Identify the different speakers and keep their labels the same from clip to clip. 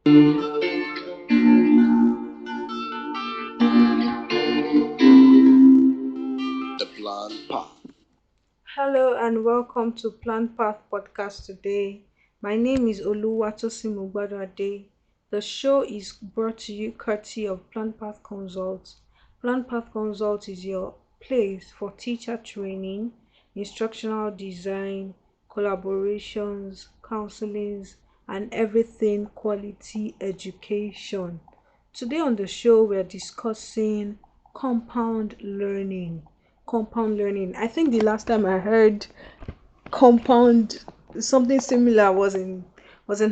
Speaker 1: The Plan Path.
Speaker 2: Hello and welcome to Plant Path Podcast today. My name is Oluwatosin Mugbadade. The show is brought to you courtesy of Plant Path Consult. Plant Path Consult is your place for teacher training, instructional design, collaborations, counselings, and everything quality education. Today on the show, we're discussing compound learning. Compound learning. I think the last time I heard compound something similar was in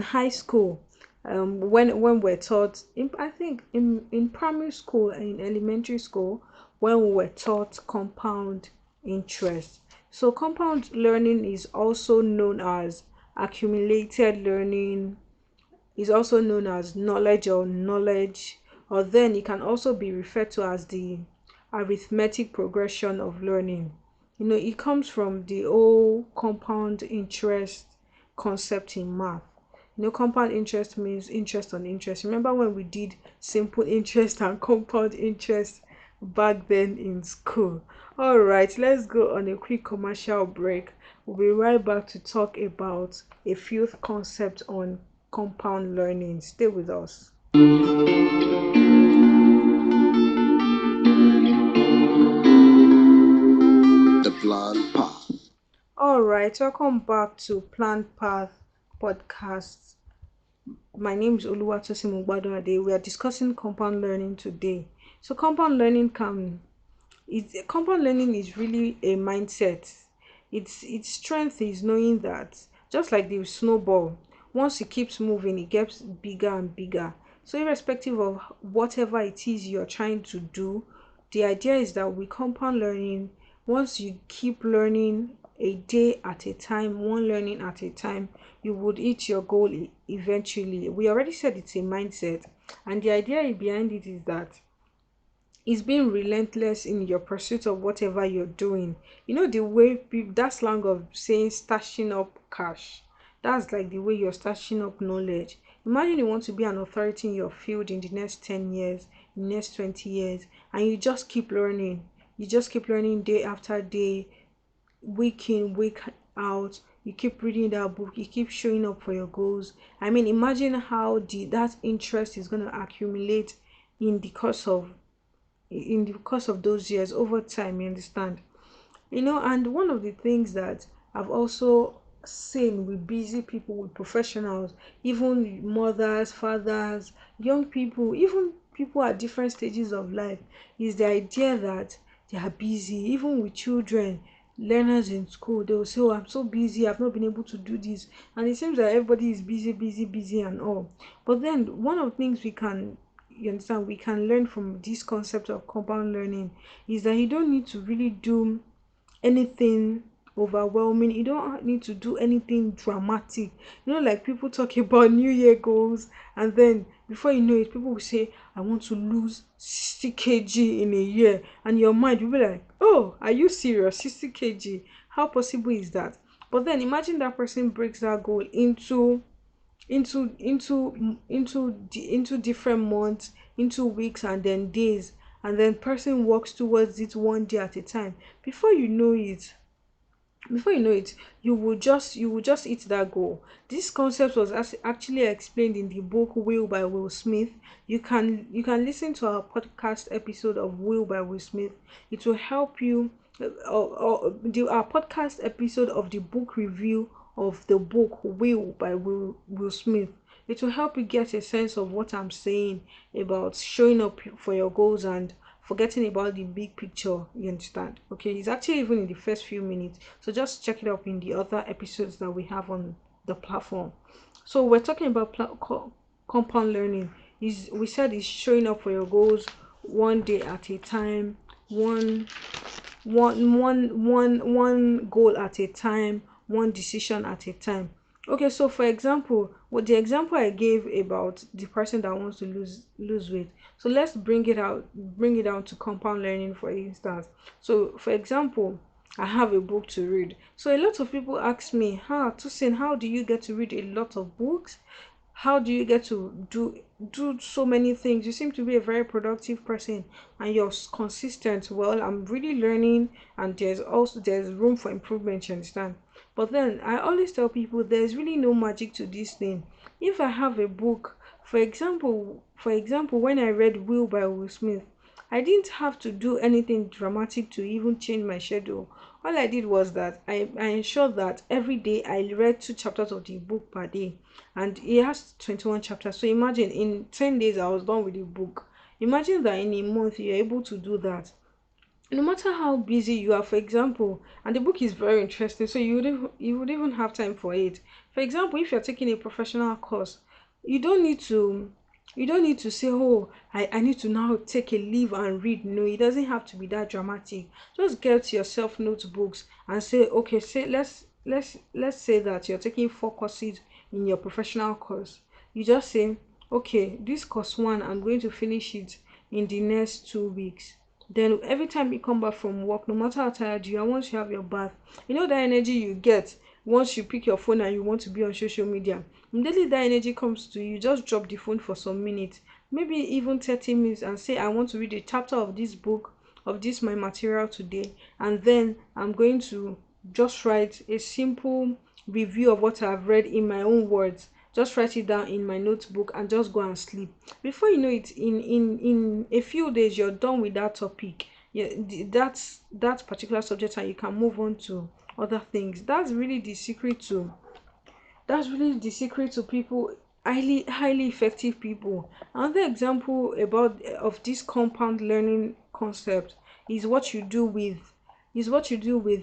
Speaker 2: high school. When we're taught, I think in primary school and in elementary school, when we were taught compound interest. So compound learning is also known as accumulated learning, is also known as knowledge, or then it can also be referred to as the arithmetic progression of learning. It comes from the old compound interest concept in math. Compound interest means interest on interest. Remember when we did simple interest and compound interest back then in school? All right, let's go on a quick commercial break. We'll be right back to talk about a few concepts on compound learning. Stay with us.
Speaker 1: The Plan Path.
Speaker 2: All right, welcome back to Plant Path Podcast. My name is Oluwatosin Mugbadade. We are discussing compound learning today. So, compound learning is really a mindset. Its strength is knowing that just like the snowball, once it keeps moving, it gets bigger and bigger. So, irrespective of whatever it is you're trying to do, the idea is that with compound learning, once you keep learning a day at a time, one learning at a time, you would hit your goal eventually. We already said it's a mindset, and the idea behind it is that is being relentless in your pursuit of whatever you're doing. The way people, that slang of saying stashing up cash, that's like the way you're stashing up knowledge. Imagine you want to be an authority in your field in the next 10 years, in the next 20 years, and you just keep learning. You just keep learning day after day, week in, week out. You keep reading that book, you keep showing up for your goals. I mean, imagine how that interest is going to accumulate in the course of those years over time, you understand. And one of the things that I've also seen with busy people, with professionals, even mothers, fathers, young people, even people at different stages of life, is the idea that they are busy. Even with children, learners in school, they will say, oh, I'm so busy, I've not been able to do this. And it seems that everybody is busy, busy, busy and all. But then one of the things we can learn from this concept of compound learning is that you don't need to really do anything overwhelming. You don't need to do anything dramatic. Like people talk about New Year goals, and then before you know it, people will say, I want to lose 60 kg in a year. And your mind will be like, oh, are you serious? 60 kg? How possible is that? But then imagine that person breaks that goal into different months, into weeks and then days, and then person works towards it one day at a time. Before you know it you will just hit that goal. This concept was actually explained in the book Will by Will Smith. You can listen to our podcast episode of Will by Will Smith. It will help you, our podcast episode of the book review of the book Will by Will Smith. It will help you get a sense of what I'm saying about showing up for your goals and forgetting about the big picture. You understand? Okay, it's actually even in the first few minutes. So just check it out in the other episodes that we have on the platform. So we're talking about compound learning. Is we said it's showing up for your goals one day at a time, one goal at a time, one decision at a time. Okay, so for example, what the example I gave about the person that wants to lose weight. So let's bring it down to compound learning, for instance. So for example, I have a book to read. So a lot of people ask me, Tosin, how do you get to read a lot of books? how do you get to do so many things? You seem to be a very productive person, and you're consistent. Well, I'm really learning, and there's room for improvement, you understand? But then I always tell people there's really no magic to this thing. If I have a book, for example, when I read Will by Will Smith, I didn't have to do anything dramatic to even change my schedule. All I did was that I ensured that every day I read 2 chapters of the book per day. And it has 21 chapters. So imagine in 10 days I was done with the book. Imagine that in a month you're able to do that, no matter how busy you are. For example, and the book is very interesting, so you would even have time for it. For example, if you're taking a professional course, you don't need to you don't need to say, oh, I need to now take a leave and read. No, it doesn't have to be that dramatic. Just get yourself notebooks and say, okay, say let's say that you're taking 4 courses in your professional course. You just say, okay, this course one, I'm going to finish it in the next 2 weeks. Then every time you come back from work, no matter how tired you are, once you have your bath, you know that energy you get once you pick your phone and you want to be on social media. Immediately that energy comes to you, just drop the phone for some minutes, maybe even 30 minutes, and say, I want to read a chapter of this book, of this my material today, and then I'm going to just write a simple review of what I've read in my own words. Just write it down in my notebook and just go and sleep. Before you know it, in a few days you're done with that topic. Yeah, that's that particular subject, and you can move on to other things. That's really the secret to people, highly effective people. Another example about of this compound learning concept is what you do with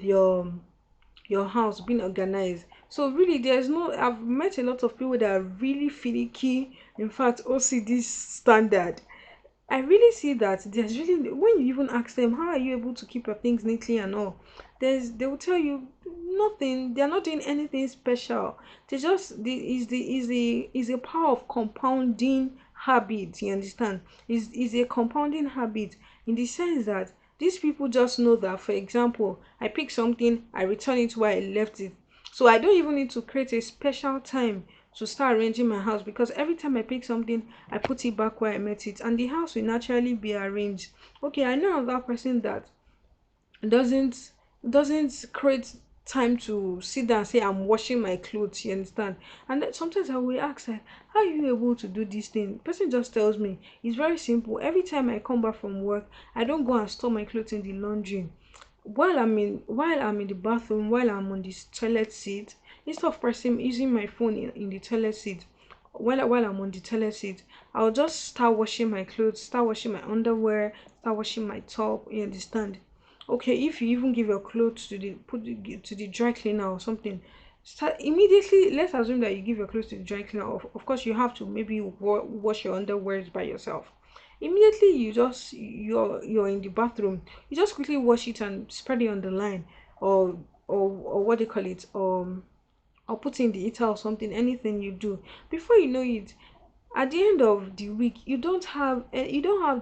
Speaker 2: your house being organized. So really, there's no. I've met a lot of people that are really finicky. In fact, OCD standard. I really see that there's really, when you even ask them how are you able to keep your things neatly and all, they will tell you nothing. They're not doing anything special. They just the is a power of compounding habit. You understand? Is a compounding habit in the sense that these people just know that, for example, I pick something, I return it where I left it. So I don't even need to create a special time to start arranging my house, because every time I pick something, I put it back where I met it, and the house will naturally be arranged. Okay, I know that person that doesn't doesn't create time to sit down and say I'm washing my clothes, you understand? And then sometimes I will ask her, how are you able to do this thing? The person just tells me it's very simple. Every time I come back from work, I don't go and store my clothes in the laundry. While I'm in the bathroom, while I'm on this toilet seat, instead of pressing using my phone in the toilet seat, while I'm on the toilet seat, I'll just start washing my clothes, start washing my underwear, start washing my top. You understand? Okay, if you even give your clothes to the dry cleaner or something, start immediately. Let's assume that you give your clothes to the dry cleaner. Of course, you have to maybe wash your underwears by yourself. Immediately, you're in the bathroom, you just quickly wash it and spread it on the line, or what do you call it, or put in the heater or something. Anything you do, before you know it, at the end of the week, you don't have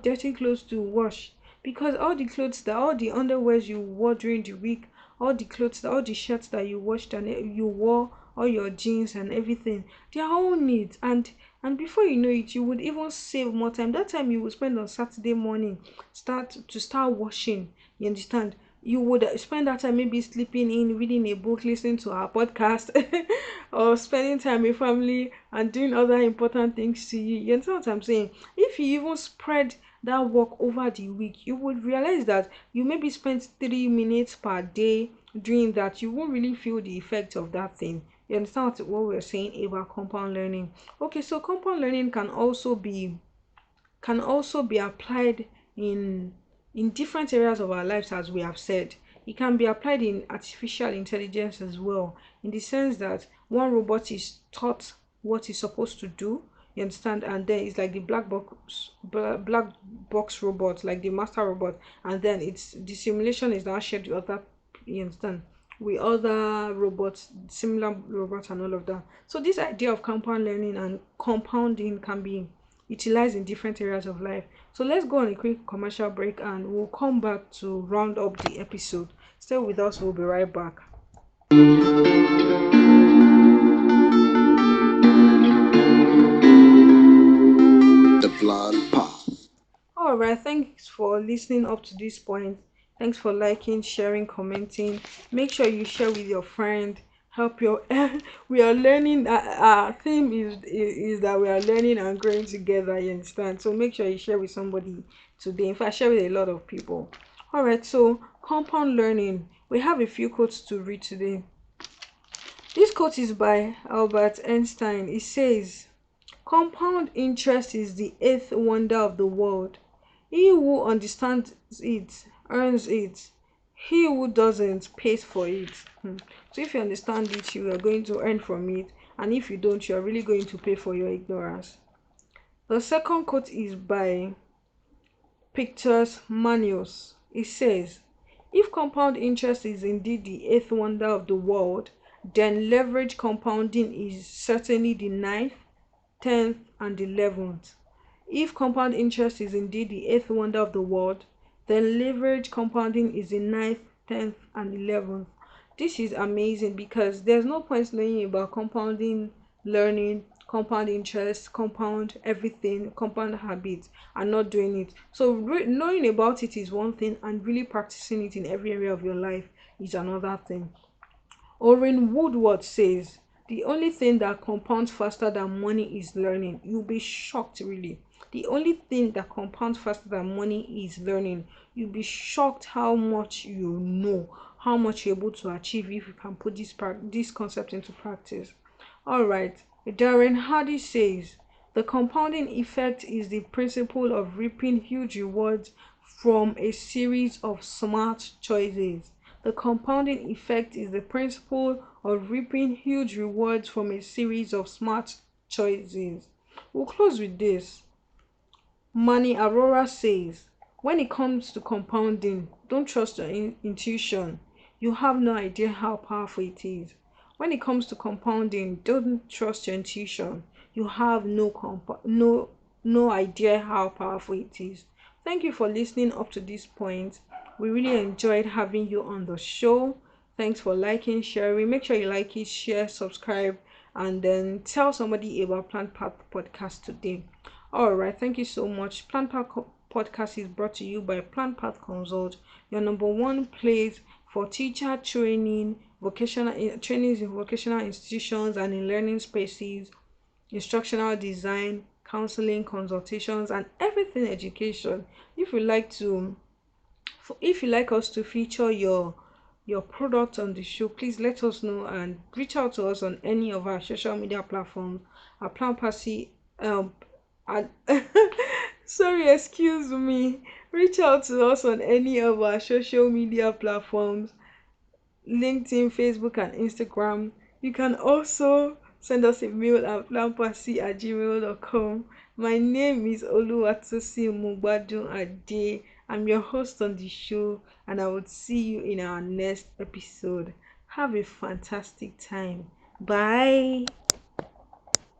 Speaker 2: dirty clothes to wash, because all the underwears you wore during the week, all the shirts that you washed and you wore, all your jeans and everything, they are all neat. And before you know it, you would even save more time. That time you would spend on Saturday morning, start washing. You understand? You would spend that time maybe sleeping in, reading a book, listening to our podcast, or spending time with family and doing other important things to you. You understand what I'm saying? If you even spread that work over the week, you would realize that you maybe spend 3 minutes per day doing that. You won't really feel the effect of that thing. You understand what we're saying about compound learning? Okay, so compound learning can also be applied in different areas of our lives, as we have said. It can be applied in artificial intelligence as well, in the sense that one robot is taught what it's supposed to do. You understand? And then it's like the black box robot, like the master robot, and then it's the simulation is now shared with other, you understand, with other robots, similar robots and all of that. So this idea of compound learning and compounding can be utilized in different areas of life. So let's go on a quick commercial break, and we'll come back to round up the episode. Stay with us, we'll be right back. All right, thanks for listening up to this point. Thanks for liking, sharing, commenting. Make sure you share with your friend. Help your we are learning. Our theme is that we are learning and growing together. You understand? So make sure you share with somebody today. In fact, share with a lot of people. All right. So compound learning. We have a few quotes to read today. This quote is by Albert Einstein. It says, compound interest is the eighth wonder of the world. He who understands it earns it. He who doesn't pays for it. So if you understand it, you are going to earn from it. And if you don't, you are really going to pay for your ignorance. The second quote is by Pictus Manius. It says, if compound interest is indeed the eighth wonder of the world, then leverage compounding is certainly the ninth, 10th, and 11th. If compound interest is indeed the eighth wonder of the world, then leverage compounding is the ninth, 10th, and 11th. This is amazing because there's no point knowing about compounding learning, compound interest, compound everything, compound habits, and not doing it. So knowing about it is one thing, and really practicing it in every area of your life is another thing. Orrin Woodward says, the only thing that compounds faster than money is learning. You'll be shocked, really. The only thing that compounds faster than money is learning. You'll be shocked how much you know, how much you're able to achieve if you can put this concept into practice. All right. Darren Hardy says, the compounding effect is the principle of reaping huge rewards from a series of smart choices. The compounding effect is the principle of reaping huge rewards from a series of smart choices. We'll close with this. Manny Aurora says, when it comes to compounding, don't trust your intuition. You have no idea how powerful it is. When it comes to compounding, don't trust your intuition. You have no idea how powerful it is. Thank you for listening up to this point. We really enjoyed having you on the show. Thanks for liking, sharing. Make sure you like it, share, subscribe, and then tell somebody about Plant Path Podcast today. All right, thank you so much. Plant Path Podcast is brought to you by Plant Path Consult, your number one place for teacher training, vocational trainings in vocational institutions and in learning spaces, instructional design, counseling, consultations, and everything education. If you like to if you like us to feature your product on the show, please let us know and reach out to us on any of our social media platforms. Our plan passy and sorry, excuse me. Reach out to us on any of our social media platforms, LinkedIn, Facebook, and Instagram. You can also send us a mail at planpassy@gmail.com. My name is Oluwatosi Mugbadun Ade. I'm your host on the show, and I would see you in our next episode. Have a fantastic time. Bye.